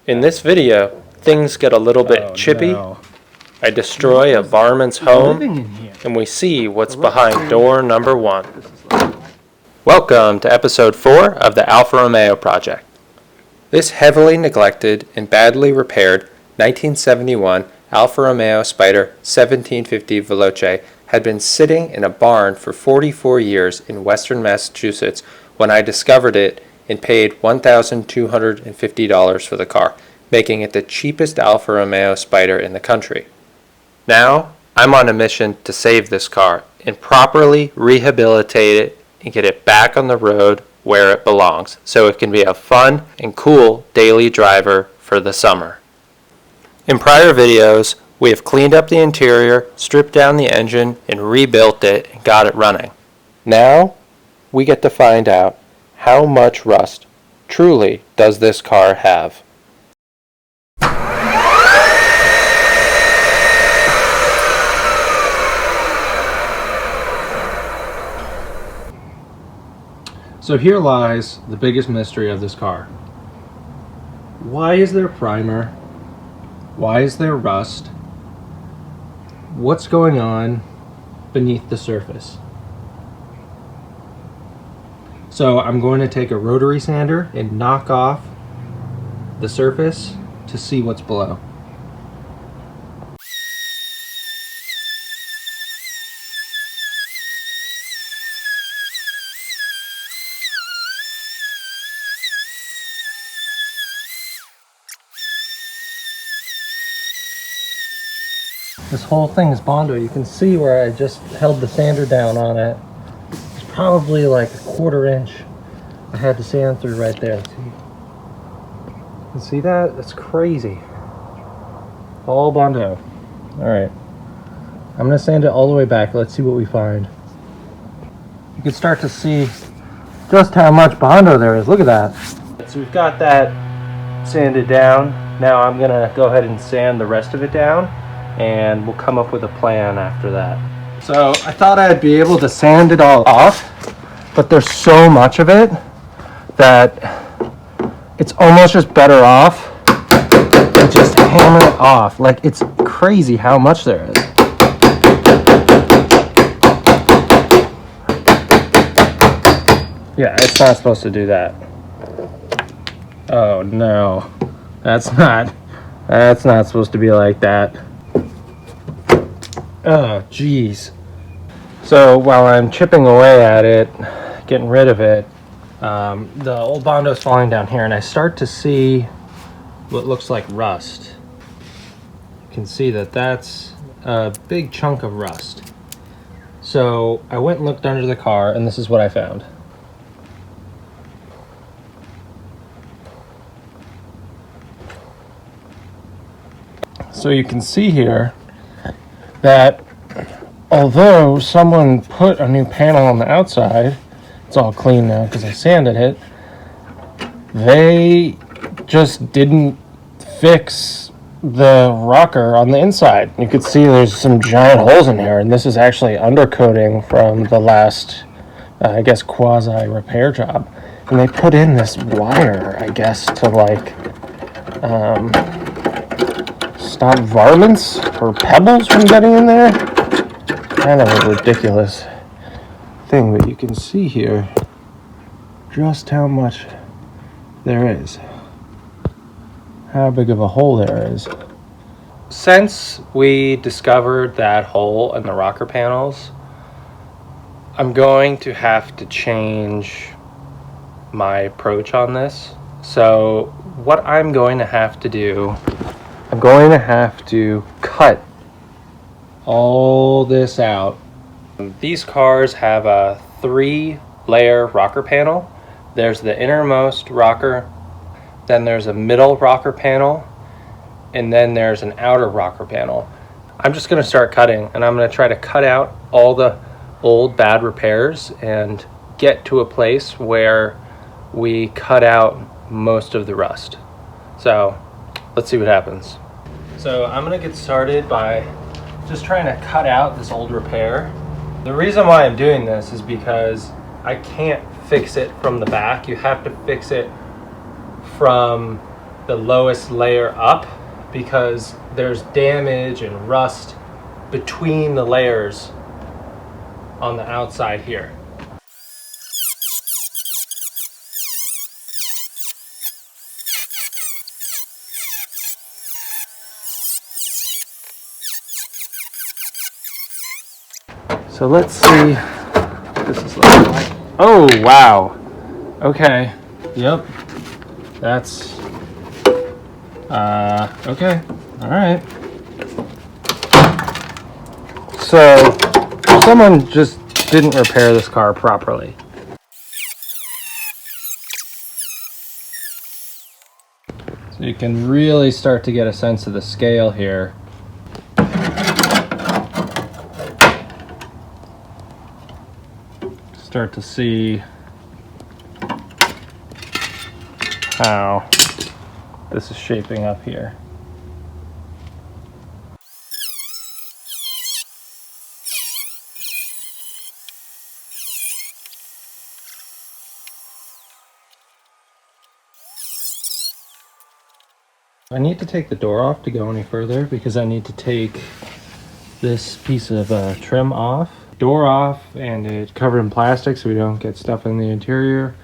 In this video, things get a little bit chippy. No. I destroy a barman's home, and we see what's behind door number 1. Welcome to episode 4 of the Alfa Romeo project. This heavily neglected and badly repaired 1971 Alfa Romeo Spider 1750 Veloce had been sitting in a barn for 44 years in western Massachusetts when I discovered it and paid $1,250 for the car, making it the cheapest Alfa Romeo Spider in the country. Now, I'm on a mission to save this car and properly rehabilitate it and get it back on the road where it belongs, so it can be a fun and cool daily driver for the summer. In prior videos, we have cleaned up the interior, stripped down the engine, and rebuilt it and got it running. Now, we get to find out how much rust truly does this car have. So here lies the biggest mystery of this car. Why is there primer? Why is there rust? What's going on beneath the surface? So I'm going to take a rotary sander and knock off the surface to see what's below. This whole thing is Bondo. You can see where I just held the sander down on it. It's probably like a 1/4 inch I had to sand through right there. See? You can see that? That's crazy. All Bondo. Alright. I'm going to sand it all the way back. Let's see what we find. You can start to see just how much Bondo there is. Look at that. So we've got that sanded down. Now I'm going to go ahead and sand the rest of it down, and we'll come up with a plan after that. So I thought I'd be able to sand it all off, but there's so much of it that it's almost just better off to just hammer it off. Like, it's crazy how much there is. Yeah, it's not supposed to do that. Oh no, that's not supposed to be like that. Oh, geez. So while I'm chipping away at it, getting rid of it, the old Bondo's falling down here, and I start to see what looks like rust. You can see that that's a big chunk of rust. So I went and looked under the car, and this is what I found. So you can see here that although someone put a new panel on the outside, it's all clean now because I sanded it, they just didn't fix the rocker on the inside. You could see there's some giant holes in here, and this is actually undercoating from the last, I guess, quasi repair job. And they put in this wire, I guess, to like stop varmints or pebbles from getting in there. Kind of a ridiculous thing, but you can see here just how much there is, how big of a hole there is. Since we discovered that hole in the rocker panels, I'm going to have to change my approach on this. So what I'm going to have to do, I'm going to have to cut all this out. These cars have a 3-layer rocker panel. There's the innermost rocker, then there's a middle rocker panel, and then there's an outer rocker panel. I'm just going to start cutting, and I'm going to try to cut out all the old bad repairs and get to a place where we cut out most of the rust. So let's see what happens. So I'm going to get started by just trying to cut out this old repair. The reason why I'm doing this is because I can't fix it from the back. You have to fix it from the lowest layer up because there's damage and rust between the layers on the outside here. So let's see what this is looking like. Oh, wow. Okay. Yep. That's, okay. All right. So someone just didn't repair this car properly. So you can really start to get a sense of the scale here. Start to see how this is shaping up here. I need to take the door off to go any further because I need to take this piece of trim off. Door off, and it's covered in plastic so we don't get stuff in the interior.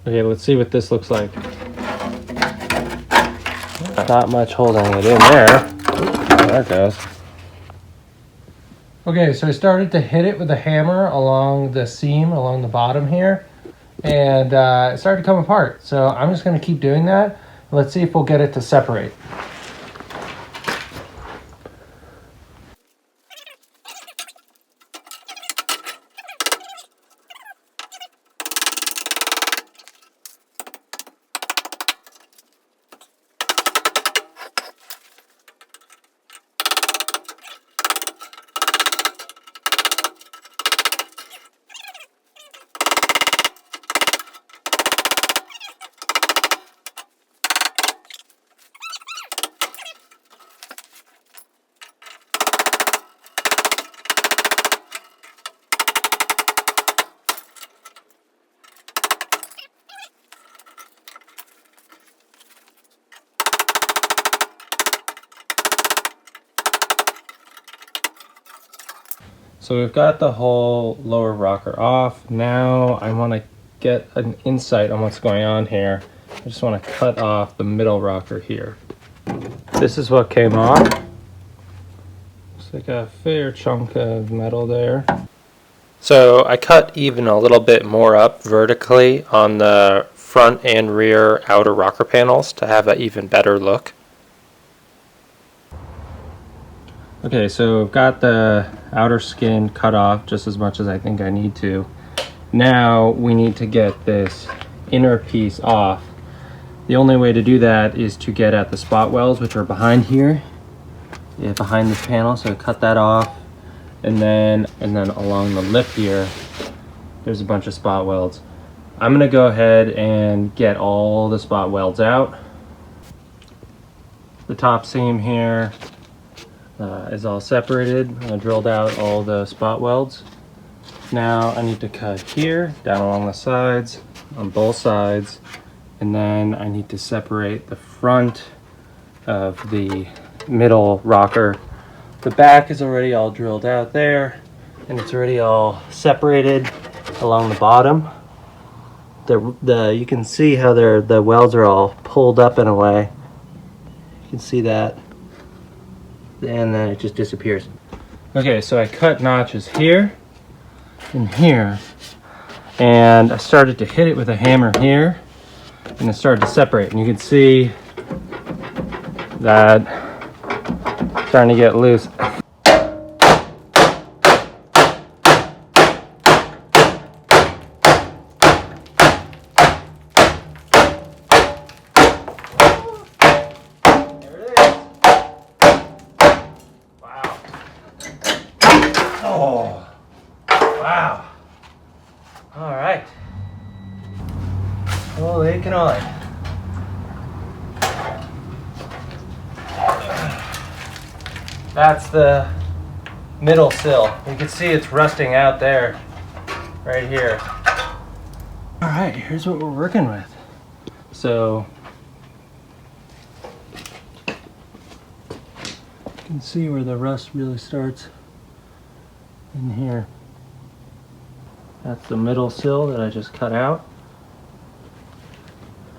Okay, let's see what this looks like. Not much holding it in there. There it goes. Okay, so I started to hit it with a hammer along the seam, along the bottom here, and it started to come apart. So I'm just going to keep doing that. Let's see if we'll get it to separate. So we've got the whole lower rocker off. Now I want to get an insight on what's going on here. I just want to cut off the middle rocker here. This is what came off. Looks like a fair chunk of metal there. So I cut even a little bit more up vertically on the front and rear outer rocker panels to have an even better look. Okay, so I've got the outer skin cut off just as much as I think I need to. Now we need to get this inner piece off. The only way to do that is to get at the spot welds, which are behind here, behind this panel. So cut that off, and then along the lip here, there's a bunch of spot welds. I'm gonna go ahead and get all the spot welds out. The top seam here is all separated. I drilled out all the spot welds. Now I need to cut here, down along the sides, on both sides, and then I need to separate the front of the middle rocker. The back is already all drilled out there, and it's already all separated along the bottom. You can see how the welds are all pulled up in a way. You can see that. And then it just disappears. Okay, so I cut notches here and here, and I started to hit it with a hammer here, and it started to separate, and you can see that it's starting to get loose. Holy cannoli. That's the middle sill. You can see it's rusting out there, right here. All right, here's what we're working with. So, you can see where the rust really starts in here. That's the middle sill that I just cut out.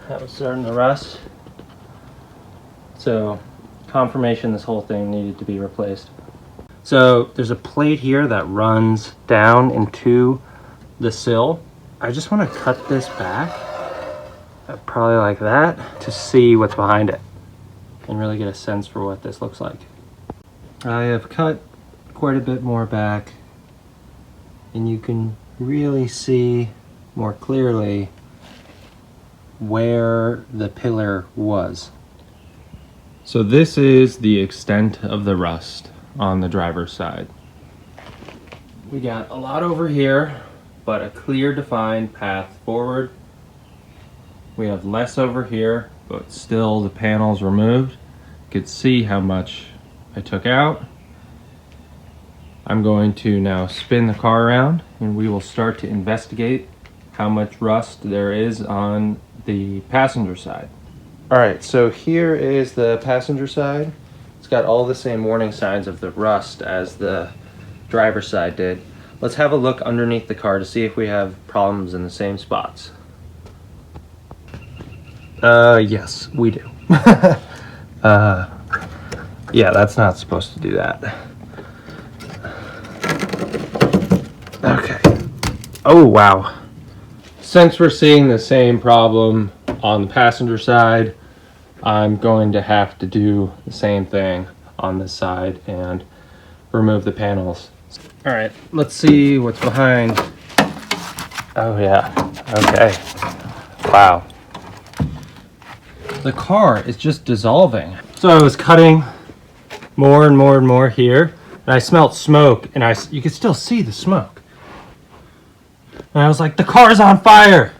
That was starting to rust. So, confirmation this whole thing needed to be replaced. So there's a plate here that runs down into the sill. I just want to cut this back, probably like that, to see what's behind it and really get a sense for what this looks like. I have cut quite a bit more back, and you can really see more clearly where the pillar was. So this is the extent of the rust on the driver's side. We got a lot over here, but a clear defined path forward. We have less over here, but still the panels removed. You can see how much I took out. I'm going to now spin the car around and we will start to investigate how much rust there is on the passenger side. All right, so here is the passenger side. It's got all the same warning signs of the rust as the driver's side did. Let's have a look underneath the car to see if we have problems in the same spots. Yes, we do. Yeah, that's not supposed to do that. Okay. Oh, wow. Since we're seeing the same problem on the passenger side, I'm going to have to do the same thing on this side and remove the panels. All right, let's see what's behind. Oh yeah, okay. Wow. The car is just dissolving. So I was cutting more and more and more here, and I smelled smoke, and you could still see the smoke. And I was like, the car's on fire!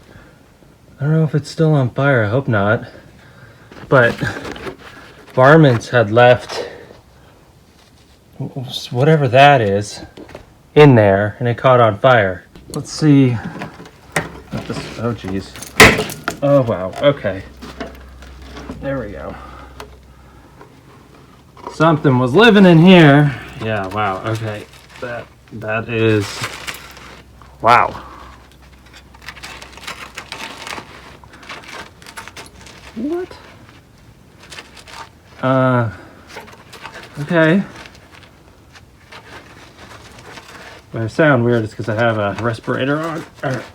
I don't know if it's still on fire, I hope not. But varmints had left whatever that is in there, and it caught on fire. Let's see. Oh geez. Oh wow, okay. There we go. Something was living in here. Yeah, wow, okay. That is, wow. What? Okay. If I sound weird, it's because I have a respirator on.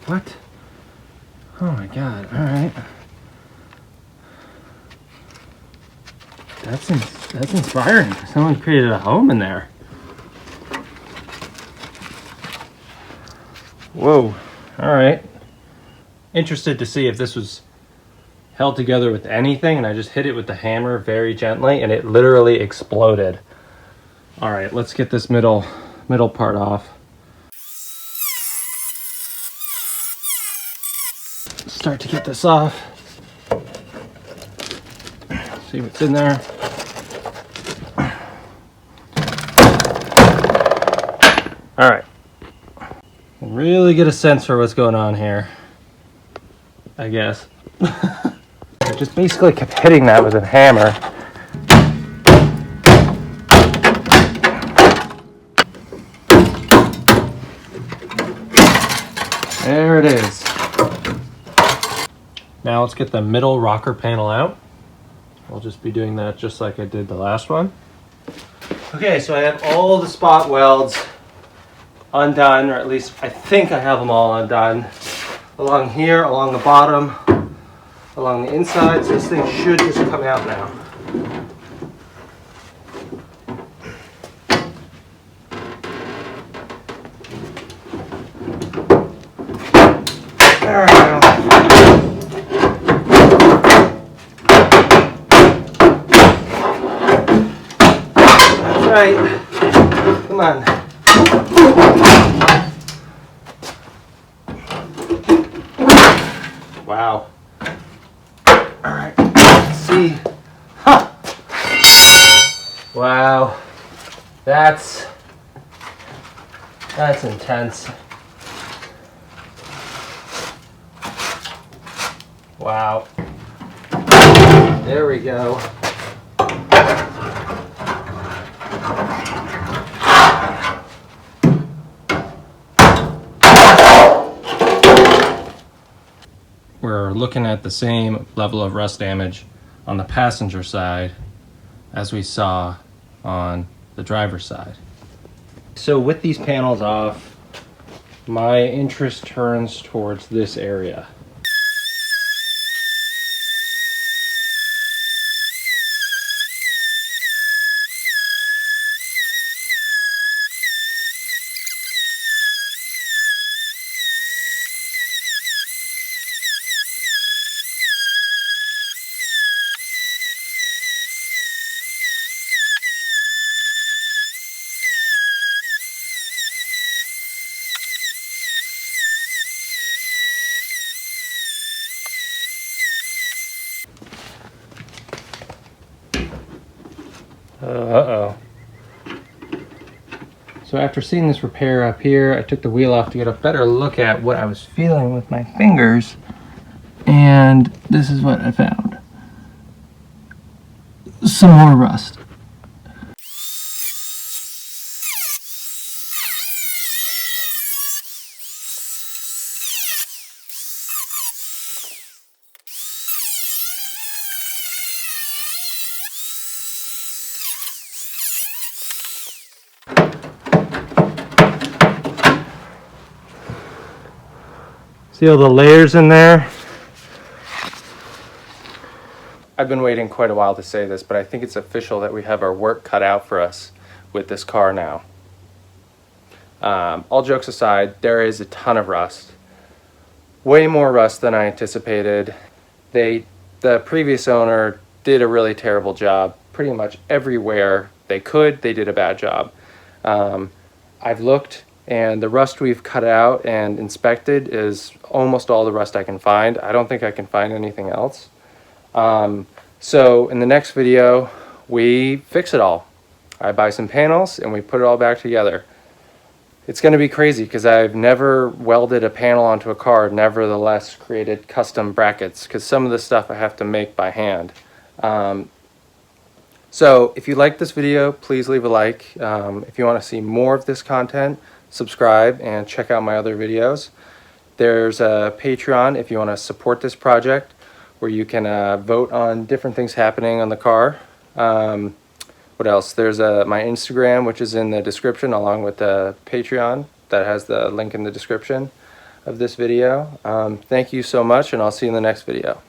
What? Oh my god, alright. That's inspiring. Someone created a home in there. Whoa. Alright. Interested to see if this was held together with anything, and I just hit it with the hammer very gently and it literally exploded. All right, let's get this middle part off. Start to get this off. See what's in there. All right. Really get a sense for what's going on here, I guess. I just basically kept hitting that with a hammer. There it is. Now let's get the middle rocker panel out. I'll just be doing that just like I did the last one. Okay, so I have all the spot welds undone, or at least I think I have them all undone. Along here, along the bottom, along the inside, so this thing should just come out now. There we go. That's right. Come on. Wow. Alright, let's see. Huh. Wow. That's intense. Wow. There we go. We're looking at the same level of rust damage on the passenger side as we saw on the driver's side. So with these panels off, my interest turns towards this area. Uh-oh. So after seeing this repair up here, I took the wheel off to get a better look at what I was feeling with my fingers, and this is what I found. Some more rust. See all the layers in there? I've been waiting quite a while to say this, but I think it's official that we have our work cut out for us with this car now. All jokes aside, there is a ton of rust. Way more rust than I anticipated. The previous owner did a really terrible job. Pretty much everywhere they could, they did a bad job. I've looked, and the rust we've cut out and inspected is almost all the rust I can find. I don't think I can find anything else. So in the next video, we fix it all. I buy some panels and we put it all back together. It's going to be crazy because I've never welded a panel onto a car, nevertheless created custom brackets, because some of the stuff I have to make by hand. So if you like this video, please leave a like. If you want to see more of this content, subscribe and check out my other videos. There's a Patreon if you want to support this project, where you can vote on different things happening on the car. What else? There's my Instagram, which is in the description, along with the Patreon. That has the link in the description of this video. Thank you so much, and I'll see you in the next video.